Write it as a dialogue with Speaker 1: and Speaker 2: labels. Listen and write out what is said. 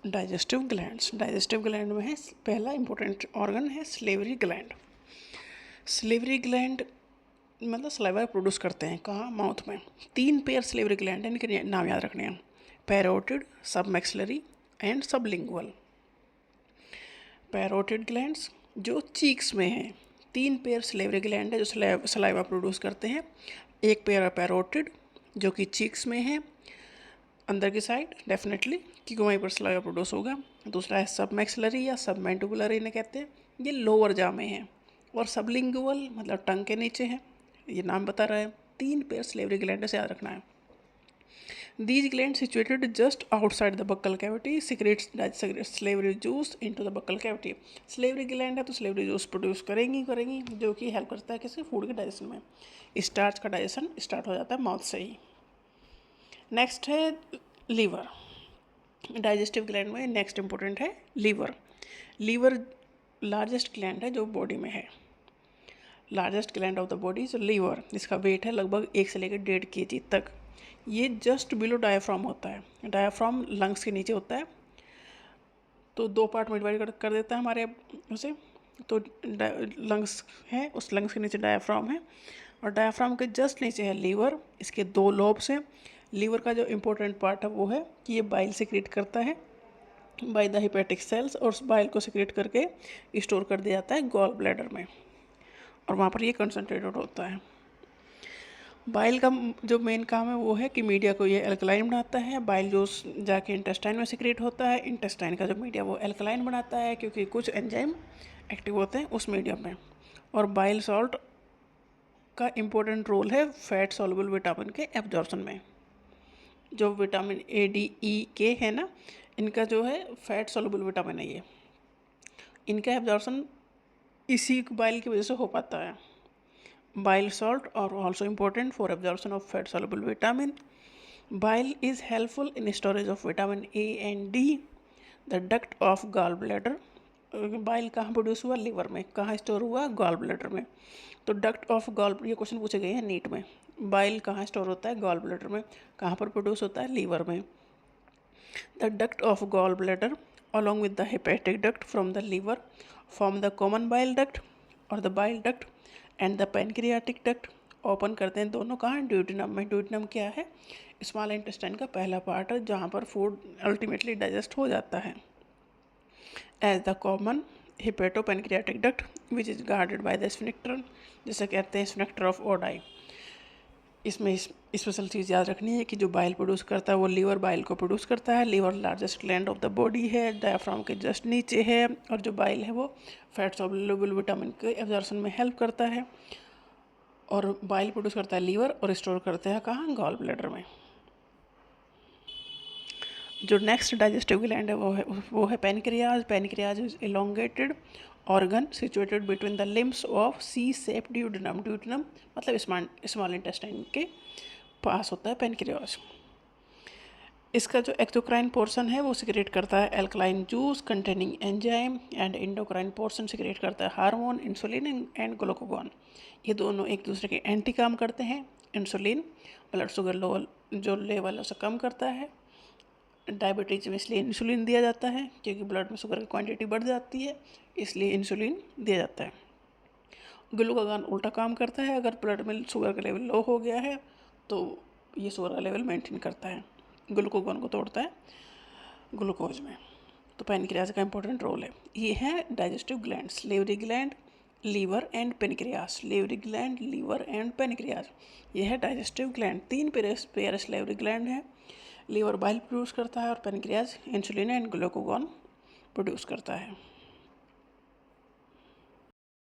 Speaker 1: Digestive glands. Digestive gland में है पहला इंपॉर्टेंट ऑर्गन है स्लेवरी ग्लैंड। स्लेवरी ग्लैंड मतलब सलाइवा प्रोड्यूस करते हैं कहाँ, माउथ में। 3 पेयर स्लेवरी ग्लैंड हैं, इनके नाम याद रखने हैं, parotid, submaxillary and sublingual. Parotid glands जो चीक्स में हैं, 3 पेयर स्लेवरी ग्लैंड है जो सलाइवा प्रोड्यूस करते हैं। एक पेयर है पैरोटिड जो कि चीक्स में है, अंदर की साइड डेफिनेटली, क्योंकि वहीं पर सलाइवा प्रोड्यूस होगा। दूसरा है सबमैक्सिलरी या सबमेंटिबुलर इन्हें कहते हैं, ये लोअर जा में है। और सबलिंगुअल मतलब टंग के नीचे है, ये नाम बता रहा है। 3 पेयर स्लेवरी ग्लैंड से याद रखना है। These glands situated just outside the buccal cavity secretes salivary juice into the buccal cavity. Salivary gland है तो salivary juice प्रोड्यूस करेंगी जो कि हेल्प करता है किसी फूड के डाइजेशन में। स्टार्च का डाइजेशन स्टार्ट हो जाता है माउथ से ही। नेक्स्ट है लीवर। डाइजेस्टिव ग्लैंड में नेक्स्ट इंपॉर्टेंट है लीवर। लीवर लार्जेस्ट ग्लैंड है जो बॉडी में है। Largest gland of the body is liver. इसका वेट है लगभग 1 से लेकर 1.5 kg तक। ये जस्ट बिलो डायाफ्राम होता है। डायाफ्राम लंग्स के नीचे होता है, तो 2 पार्ट में डिवाइड कर देता है हमारे उसे। तो लंग्स है, उस लंग्स के नीचे डायाफ्राम है और डायाफ्राम के जस्ट नीचे है लीवर। इसके 2 लोब्स हैं। लीवर का जो इम्पोर्टेंट पार्ट है वो है कि ये बाइल सिक्रेट करता है बाय द हेपेटिक सेल्स, और उस बाइल को सिक्रेट करके स्टोर कर दिया जाता है गॉल ब्लैडर में, और वहाँ पर ये कंसनट्रेटेड होता है। बाइल का जो मेन काम है वो है कि मीडिया को ये एल्कलाइन बनाता है। बाइल जो जाके इंटेस्टाइन में सिक्रेट होता है, इंटेस्टाइन का जो मीडिया वो एल्कलाइन बनाता है क्योंकि कुछ एंजाइम एक्टिव होते हैं उस मीडियम में। और बाइल सॉल्ट का इम्पोर्टेंट रोल है फैट सॉल्युबल विटामिन के एब्जॉर्प्शन में। जो विटामिन ए, डी, ई, के है ना, इनका जो है फैट सॉल्युबल विटामिन है ये, इनका एब्जॉर्प्शन इसी बाइल की वजह से हो पाता है। Bile salt are also important for absorption of fat soluble vitamin. Bile is helpful in storage of vitamin A and D. The duct of gallbladder. Bile कहाँ प्रोड्यूस हुआ, लीवर में। कहाँ स्टोर हुआ, गॉल ब्लैडर में। तो duct of gall, ये question पूछे गए हैं नीट में। बाइल कहाँ स्टोर होता है, गॉल ब्लैडर में। कहाँ पर प्रोड्यूस होता है, लीवर में। The duct of gall bladder along with the hepatic duct from the liver form the common bile duct और the bile duct and the pancreatic duct open करते हैं दोनों कहाँ, ड्यूटेनम में। ड्यूटेनम क्या है, स्मॉल इंटेस्टाइन का पहला पार्ट है जहाँ पर फूड अल्टीमेटली डाइजेस्ट हो जाता है। As the common hepato pancreatic duct which is guarded by the sphincter, जिसे कहते हैं स्फिंक्टर ऑफ ओडाई। इसमें स्पेशल चीज़ याद रखनी है कि जो बाइल प्रोड्यूस करता है वो लीवर बाइल को प्रोड्यूस करता है। Liver largest gland of the body है, डायफ्राम के जस्ट नीचे है, और जो बाइल है वो फैट सॉल्युबल विटामिन के एब्जॉर्प्शन में हेल्प करता है। और बाइल प्रोड्यूस करता है लीवर और स्टोर करते हैं कहाँ, गॉल ब्लैडर में। जो नेक्स्ट डाइजेस्टिव ग्लैंड है वो है pancreas. Pancreas is elongated organ situated between the limbs of C shape duodenum. Duodenum मतलब स्मॉल इंटेस्टाइन के पास होता है पैनक्रियाज। इसका जो एक्सोक्राइन पोर्शन है वो सिक्रेट करता है alkaline juice containing enzyme, and endocrine portion secrete करता है हार्मोन, इंसुलिन एंड ग्लूकागॉन। ये दोनों एक दूसरे के एंटी काम करते हैं। इंसुलिन ब्लड शुगर जो लेवल है उसे कम करता है। डायबिटीज में इसलिए इंसुलिन दिया जाता है क्योंकि ब्लड में शुगर की क्वांटिटी बढ़ जाती है, इसलिए इंसुलिन दिया जाता है। ग्लूकागॉन उल्टा काम करता है, अगर ब्लड में शुगर का लेवल लो हो गया है तो ये शुगर का लेवल मेंटेन करता है, ग्लूकागॉन को तोड़ता है ग्लूकोज में। तो पैनक्रियाज का इंपॉर्टेंट रोल है। ये है digestive gland, salivary gland, liver and pancreas. Salivary gland, liver and pancreas, ये है digestive gland. 3 pair salivary gland है। लीवर बाइल प्रोड्यूस करता है और pancreas insulin and glucagon produce करता है।